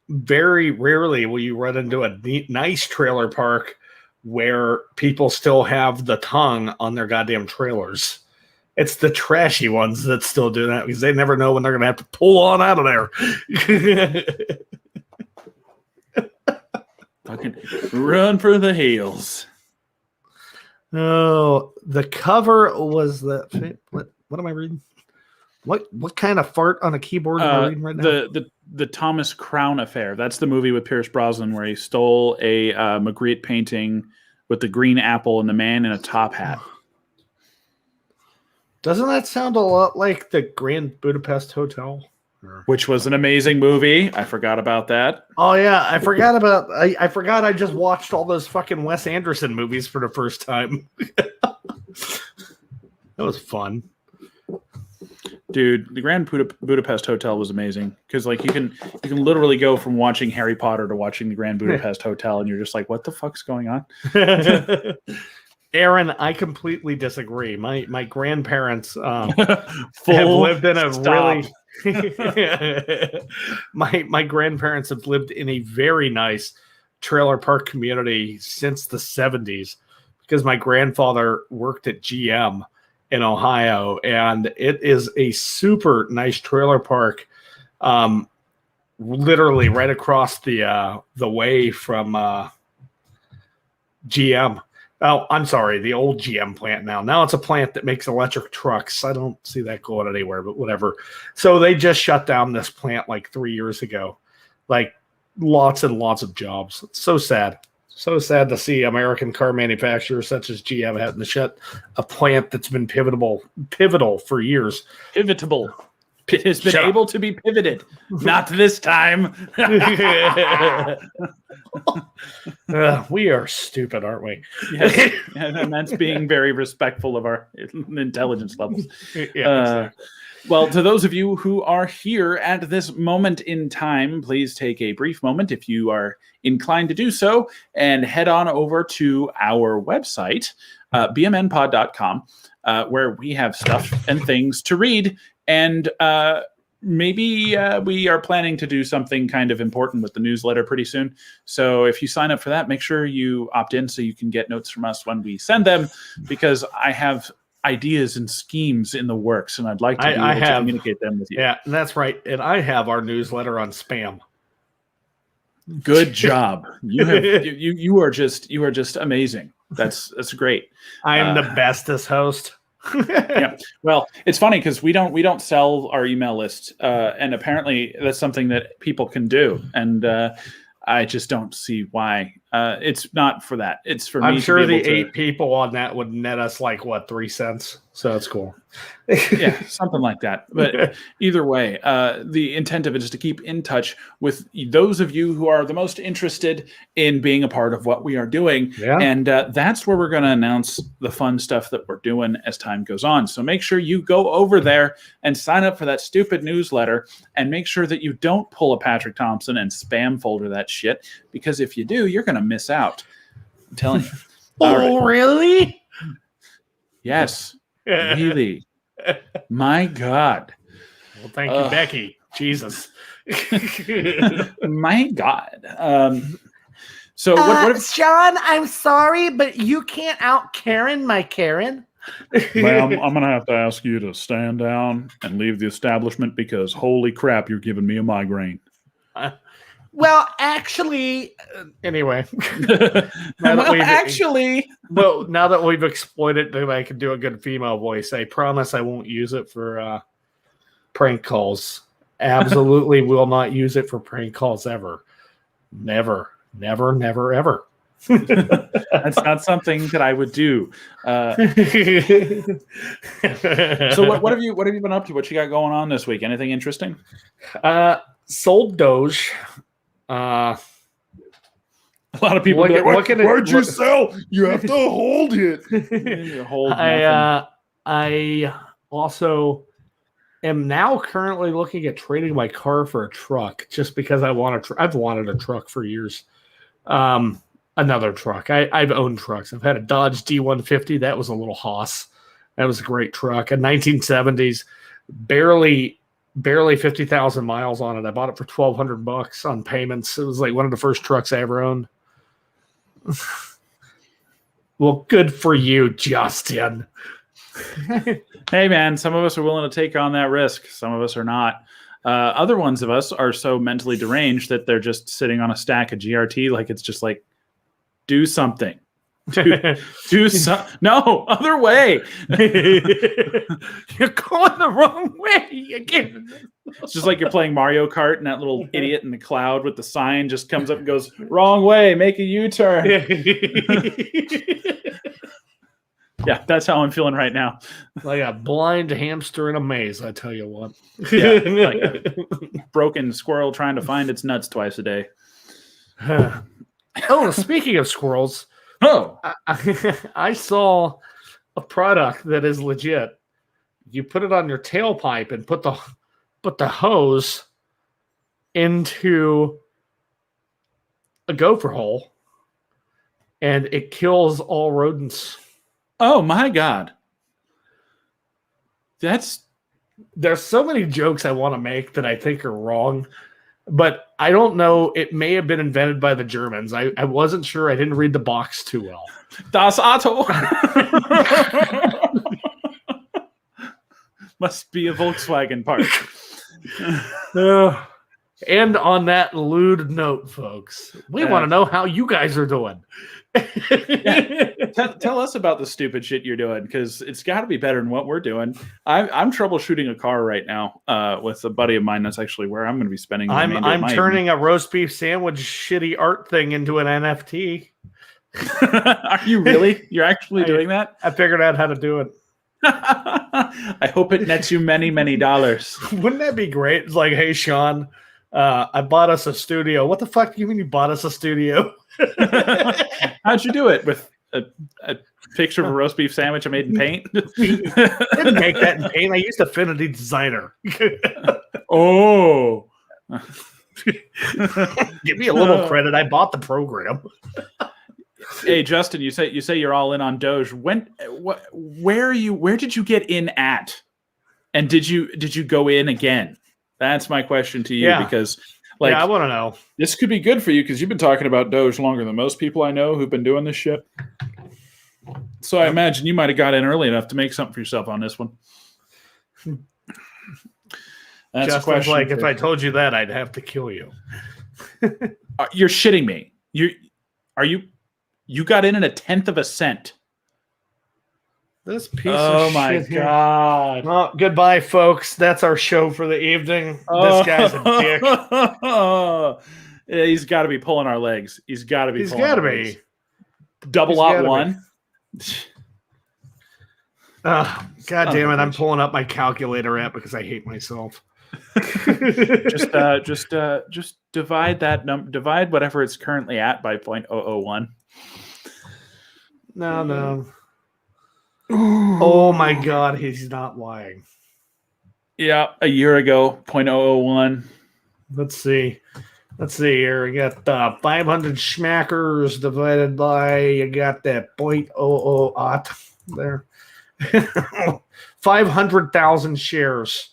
very rarely will you run into a nice trailer park where people still have the tongue on their goddamn trailers. It's the trashy ones that still do that because they never know when they're going to have to pull on out of there. Fucking run for the hills. Oh, the cover was that. What am I reading? What kind of fart on a keyboard am I reading right now? The Thomas Crown Affair. That's the movie with Pierce Brosnan where he stole a Magritte painting with the green apple and the man in a top hat. Doesn't that sound a lot like the Grand Budapest Hotel? Which was an amazing movie. I forgot about that. Oh yeah, I forgot I just watched all those fucking Wes Anderson movies for the first time. That was fun. Dude, the Grand Budapest Hotel was amazing because like you can literally go from watching Harry Potter to watching the Grand Budapest Hotel and you're just like, what the fuck's going on? Aaron, I completely disagree. My grandparents have Full lived in a stop. really my grandparents have lived in a very nice trailer park community since the 70s because my grandfather worked at GM in Ohio, and it is a super nice trailer park, literally right across the way from GM. Oh, I'm sorry, the old GM plant now. Now it's a plant that makes electric trucks. I don't see that going anywhere, but whatever. So they just shut down this plant like 3 years ago. Like lots and lots of jobs. It's so sad. So sad to see American car manufacturers such as GM having to shut a plant that's been pivotal for years. Pivotable. It has been able to be pivoted. Not this time. We are stupid, aren't we? Yes. And that's being very respectful of our intelligence levels. Exactly. Well, to those of you who are here at this moment in time, please take a brief moment if you are inclined to do so and head on over to our website, bmnpod.com, where we have stuff and things to read. And maybe we are planning to do something kind of important with the newsletter pretty soon. So if you sign up for that, make sure you opt in so you can get notes from us when we send them, because I have ideas and schemes in the works, and I'd like to be able to communicate them with you. Yeah, that's right. And I have our newsletter on spam. Good job. You have you are just amazing. That's great. I am the bestest host. Yeah. Well, it's funny because we don't sell our email list, and apparently that's something that people can do, and I just don't see why. It's not for that. It's for me. I'm sure the to 8 people on that would net us like what, 3 cents. So that's cool. Yeah, something like that. But either way, the intent of it is to keep in touch with those of you who are the most interested in being a part of what we are doing. Yeah. And that's where we're going to announce the fun stuff that we're doing as time goes on. So make sure you go over there and sign up for that stupid newsletter, and make sure that you don't pull a Patrick Thompson and spam folder that shit, because if you do, you're going to miss out. I'm telling you. Oh, really? Yes. Really? My God. Well, thank you, Becky. Jesus. My God. So what if Sean, I'm sorry, but you can't out Karen my Karen. Ma'am, I'm going to have to ask you to stand down and leave the establishment, because holy crap, you're giving me a migraine. Well, actually, anyway. Now that we've exploited that I can do a good female voice, I promise I won't use it for prank calls. Absolutely will not use it for prank calls ever. Never, ever. That's not something that I would do. So what have you been up to? What you got going on this week? Anything interesting? Sold Doge. A lot of people where'd you sell? You have to hold it. I also am now currently looking at trading my car for a truck, just because I've wanted a truck for years. Another truck. I've owned trucks. I've had a Dodge D150. That was a little hoss. That was a great truck. A 1970s, barely 50,000 miles on it. I bought it for $1,200 on payments. It was like one of the first trucks I ever owned. Well, good for you, Justin. Hey, man, some of us are willing to take on that risk. Some of us are not. Other ones of us are so mentally deranged that they're just sitting on a stack of GRT like it's just like, do something. No, other way. You're going the wrong way again. It's just like you're playing Mario Kart, and that little idiot in the cloud with the sign just comes up and goes, wrong way, make a U-turn. Yeah, that's how I'm feeling right now. Like a blind hamster in a maze, I tell you what. Yeah, like a broken squirrel trying to find its nuts twice a day. Oh, speaking of squirrels, I saw a product that is legit. You put it on your tailpipe and put the hose into a gopher hole, and it kills all rodents. Oh my God. There's so many jokes I want to make that I think are wrong, but I don't know. It may have been invented by the Germans. I wasn't sure. I didn't read the box too well. Das Auto. Must be a Volkswagen part. And on that lewd note, folks, we want to know how you guys are doing. Tell us about the stupid shit you're doing, because it's got to be better than what we're doing. I'm troubleshooting a car right now with a buddy of mine. That's actually where I'm going to be spending. I'm turning a roast beef sandwich shitty art thing into an NFT. Are you really? You're actually doing that? I figured out how to do it. I hope it nets you many, many dollars. Wouldn't that be great? It's like, hey, Sean, I bought us a studio. What the fuck do you mean you bought us a studio? How'd you do it? With a picture of a roast beef sandwich I made in paint? Didn't make that in paint. I used Affinity Designer. Oh. Give me a little credit. I bought the program. Hey, Justin, you say you're all in on Doge. Where did you get in at? And did you go in again? That's my question to you, because I want to know. This could be good for you because you've been talking about Doge longer than most people I know who've been doing this shit. So I imagine you might have got in early enough to make something for yourself on this one. That's just a question. Like if I told you that, I'd have to kill you. You're shitting me. You got in at 1/10 of a cent. This piece of shit. Oh my God. Well, goodbye, folks. That's our show for the evening. This guy's a dick. Yeah, he's got to be pulling our legs. He's got to be. He's got to be. Double lot one. God damn it! I'm pulling up my calculator app because I hate myself. just divide that number. Divide whatever it's currently at by 0.001. No. Oh my God, he's not lying. Yeah, a year ago, 0.001. Let's see here. We got 500 schmackers divided by, you got that 0.00 there. 500,000 shares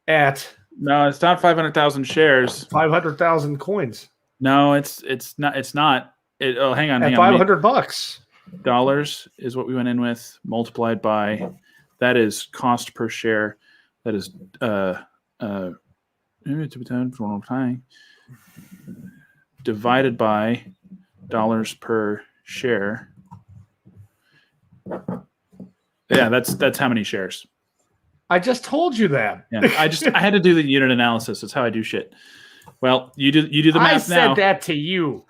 at. No, it's not 500,000 shares. 500,000 coins. No, it's not. It's not. Hang on. At $500. Dollars is what we went in with, multiplied by, that is cost per share. That is divided by dollars per share. Yeah, that's how many shares. I just told you that. Yeah, I had to do the unit analysis. That's how I do shit. Well, you do the math now. I said that to you.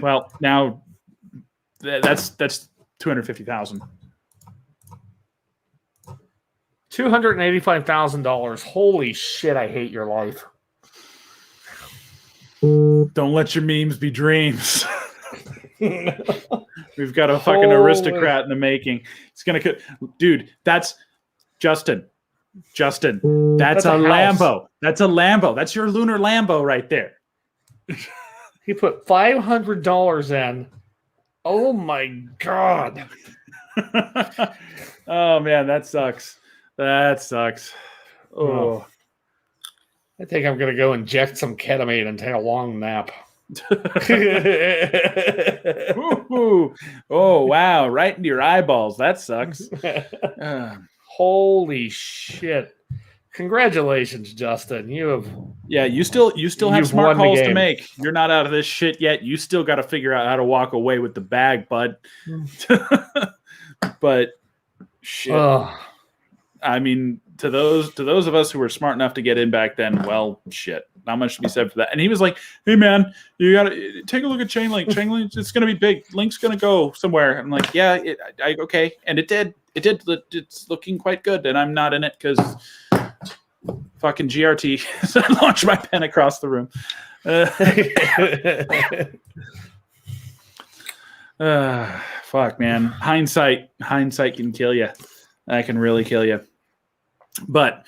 Well, now that's 250,000. $285,000. Holy shit! I hate your life. Don't let your memes be dreams. We've got a fucking aristocrat in the making. It's gonna, dude. That's Justin. That's a Lambo. That's a Lambo. That's your lunar Lambo right there. He put $500 in. Oh my God. Oh man, that sucks. Oh. I think I'm gonna go inject some ketamine and take a long nap. Oh wow, right into your eyeballs. That sucks. Holy shit. Congratulations, Justin. You still have smart calls to make. You're not out of this shit yet. You still got to figure out how to walk away with the bag, bud. But shit. I mean, to those of us who were smart enough to get in back then, well, shit. Not much to be said for that. And he was like, "Hey man, you gotta take a look at Chainlink. Chainlink, it's gonna be big. Link's gonna go somewhere." I'm like, "Yeah, okay." And it did. It's looking quite good, and I'm not in it because fucking GRT. So I launched my pen across the room. Fuck, man. Hindsight can kill you. That can really kill you. But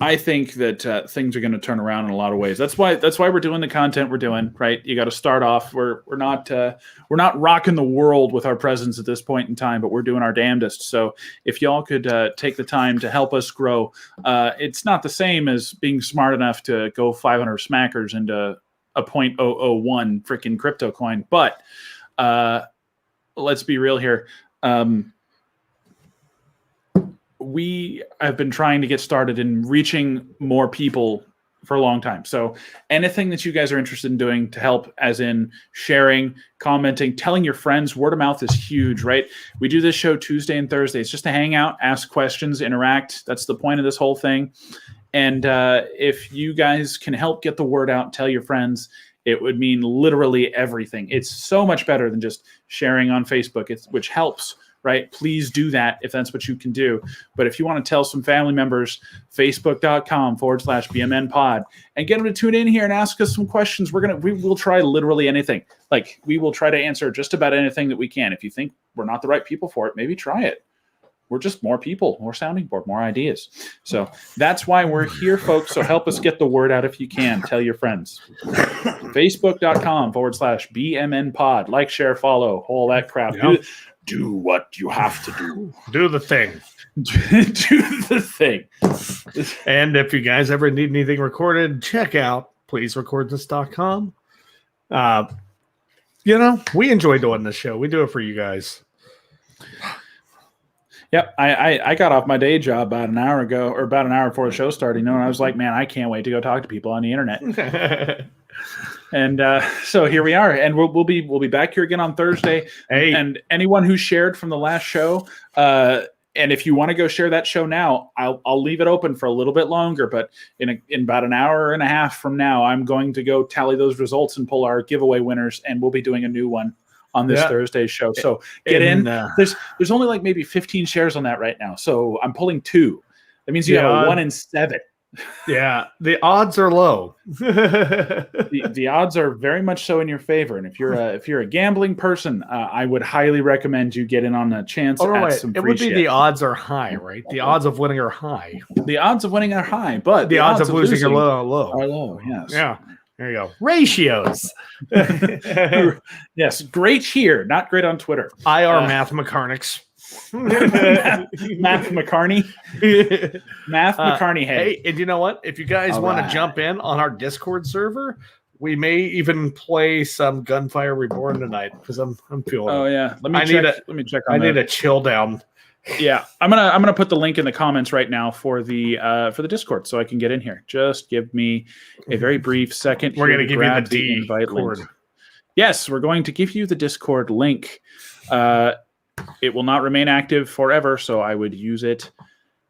I think that things are going to turn around in a lot of ways. That's why we're doing the content we're doing, right? You got to start off. We're not rocking the world with our presence at this point in time, but we're doing our damnedest. So if y'all could take the time to help us grow, it's not the same as being smart enough to go 500 smackers into a 0.001 freaking crypto coin. But let's be real here. We have been trying to get started in reaching more people for a long time. So anything that you guys are interested in doing to help, as in sharing, commenting, telling your friends, word of mouth is huge, right? We do this show Tuesday and Thursday. It's just to hang out, ask questions, interact. That's the point of this whole thing. And if you guys can help get the word out, tell your friends, it would mean literally everything. It's so much better than just sharing on Facebook, which helps. Right? Please do that if that's what you can do. But if you want to tell some family members, facebook.com/BMN pod, and get them to tune in here and ask us some questions. We will try literally anything. Like, we will try to answer just about anything that we can. If you think we're not the right people for it, maybe try it. We're just more people, more sounding board, more ideas. So that's why we're here, folks. So help us get the word out if you can. Tell your friends. Facebook.com/BMN pod. Like, share, follow, all that crap. Yep. Do what you have to do. Do the thing. Do the thing. And if you guys ever need anything recorded, check out pleaserecordthis.com. We enjoy doing this show. We do it for you guys. Yep, I got off my day job about an hour ago, or about an hour before the show started. And I was like, man, I can't wait to go talk to people on the internet. And so here we are, and we'll be back here again on Thursday. Hey. And anyone who shared from the last show, and if you want to go share that show now, I'll leave it open for a little bit longer. But in about an hour and a half from now, I'm going to go tally those results and pull our giveaway winners, and we'll be doing a new one on this Thursday show. So get in. There's only like maybe 15 shares on that right now. So I'm pulling 2. That means you have a 1 in 7. Yeah, the odds are low. the odds are very much so in your favor. And if you're a gambling person, I would highly recommend you get in on a chance at some free It would be shit. the odds are high, right? The odds of winning are high. The odds of winning are high, but the odds of losing are low. Are low, yes. Yeah. There you go. Ratios. Yes, great here, not great on Twitter. IR math mechanics. Math McCartney. Math McCartney. Hey, and you know what? If you guys want to jump in on our Discord server, we may even play some Gunfire Reborn tonight because I'm feeling. Oh yeah, let me check. I need a chill down. Yeah, I'm gonna put the link in the comments right now for the Discord so I can get in here. Just give me a very brief second. We're gonna give you the invite link. Yes, we're going to give you the Discord link. It will not remain active forever, so I would use it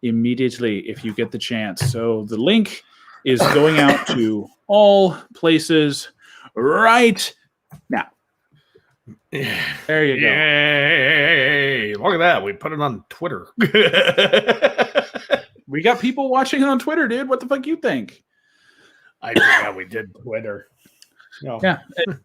immediately if you get the chance. So the link is going out to all places right now. There you go. Yay! Look at that. We put it on Twitter. We got people watching it on Twitter, dude. What the fuck you think? I forgot we did Twitter. No. Yeah,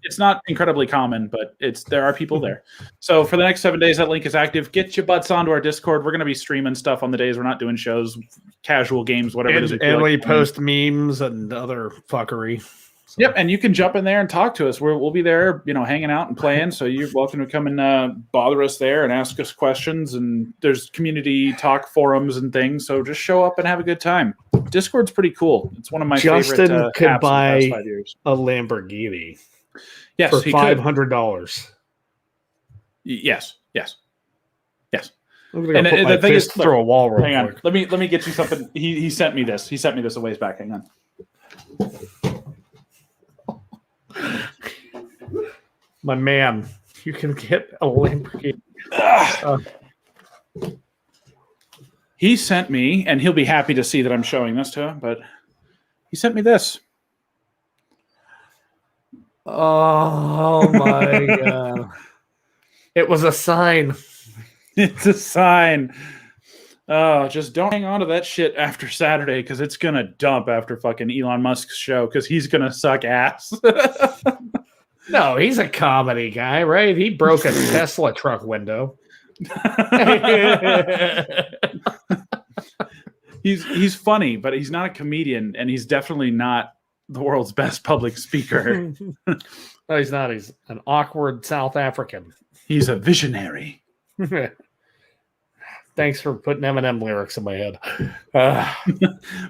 it's not incredibly common, but there are people there. So for the next 7 days, that link is active. Get your butts onto our Discord. We're going to be streaming stuff on the days we're not doing shows, casual games, whatever it is. And we post memes and other fuckery. So. Yep, and you can jump in there and talk to us. We'll be there, hanging out and playing. So you're welcome to come and bother us there and ask us questions. And there's community talk forums and things. So just show up and have a good time. Discord's pretty cool. It's one of my favorite could apps buy in the past 5 years. A Lamborghini. Yes, for $500. Yes. I'm gonna put my fist through a wall real quick. On. Let me get you something. He sent me this. He sent me this a ways back. Hang on. My man, you can get a Lamborghini. He sent me, and he'll be happy to see that I'm showing this to him, but he sent me this. Oh my God. It was a sign. It's a sign. Oh, just don't hang on to that shit after Saturday because it's going to dump after fucking Elon Musk's show because he's going to suck ass. No, he's a comedy guy, right? He broke a Tesla truck window. He's funny, but he's not a comedian, and he's definitely not the world's best public speaker. No, he's not. He's an awkward South African. He's a visionary. Thanks for putting Eminem lyrics in my head.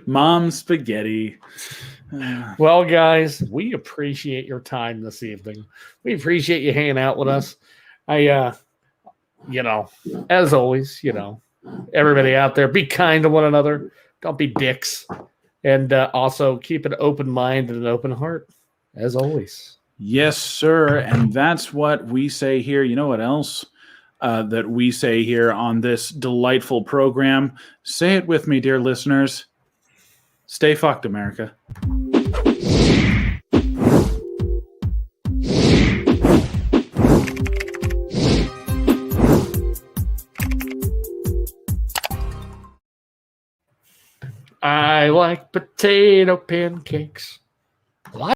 Mom spaghetti. Well, guys, we appreciate your time this evening. We appreciate you hanging out with us. As always, everybody out there, be kind to one another. Don't be dicks. And also keep an open mind and an open heart, as always. Yes, sir. And that's what we say here. You know what else that we say here on this delightful program? Say it with me, dear listeners. Stay fucked, America. I like potato pancakes.